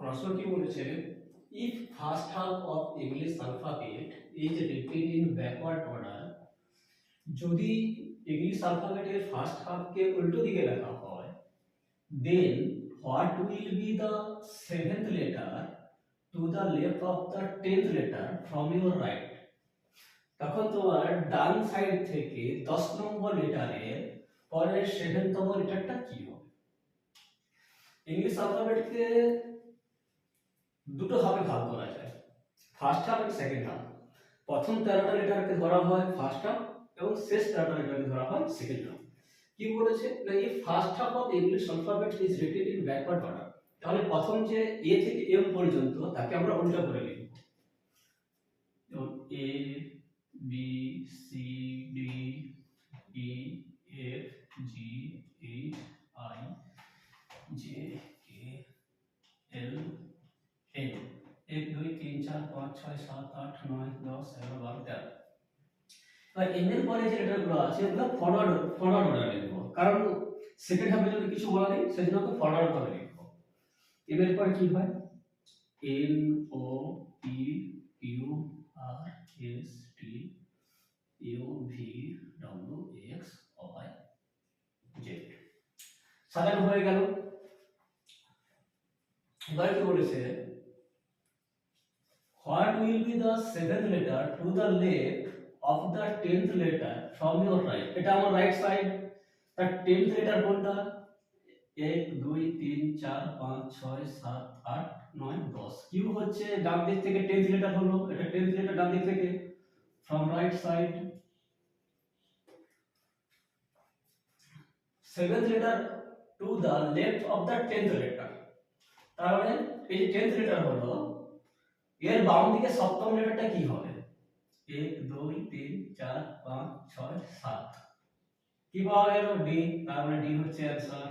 প্রশ্ন কি বলেছে, if first half of English alphabet is written in backward order, যদি ইংলিশ অ্যালফাবেটের ফার্স্ট হাফকে উল্টো দিকে লেখা হয়, then what will be the seventh letter to the left of the 10th letter from your right. তখন তোমার ডান সাইড থেকে 10 নম্বর লেটারের পরের 7তম লেটারটা কি হবে? ইংলিশ অ্যালফাবেটকে দুটো ভাবে ভাগ করা যায়, ফার্স্ট হাফ এবং সেকেন্ড হাফ। প্রথম 13টা লেটারকে ধরা হয় ফার্স্ট হাফ এবং শেষ 13টা লেটারকে ধরা হয় সেকেন্ড হাফ। কি বলেছে না, এই first half of English alphabet is written in backward order. তাহলে প্রথম যে এ থেকে এম পর্যন্ত তাকে আমরা উল্টো করে লিখব, যেমন A B C D E F G H I J K L N. 1 2 3 4 5 6 7 8 9 10 11 12 13। এবার এম এর পরে যে লেটারগুলো আছে ওগুলো ফরওয়ার্ড অর্ডারে লিখবো, কারণ সেকেন্ড হাফে যদি কিছু বলা নেই সেজন্য ওকে ফরওয়ার্ড ভাবে লিখবো। এম এর পরে কি হয়, N O P Q R S T U V W X Y Z. সাজানো হয়ে গেল। এবার কি বলেছে, what will be the seventh letter to the left of the 10th letter from your right? এটা আমার রাইট সাইড, তার 10th letter কোনটা? 1 2 3 4 5 6 7 8 9 10। কিউ হচ্ছে ডান দিক থেকে 10th লেটার হলো, এটা 10th লেটার ডান দিক থেকে, from right side। 7th letter to the left of the 10th letter, তার মানে এই যে 10th লেটার হলো, এর বাম দিকে সপ্তম লেটারটা কি হবে? 1 2 3 4 5 6 7। কি পাওয়া গেল? ডি। তার মানে ডি হচ্ছে অ্যানসার।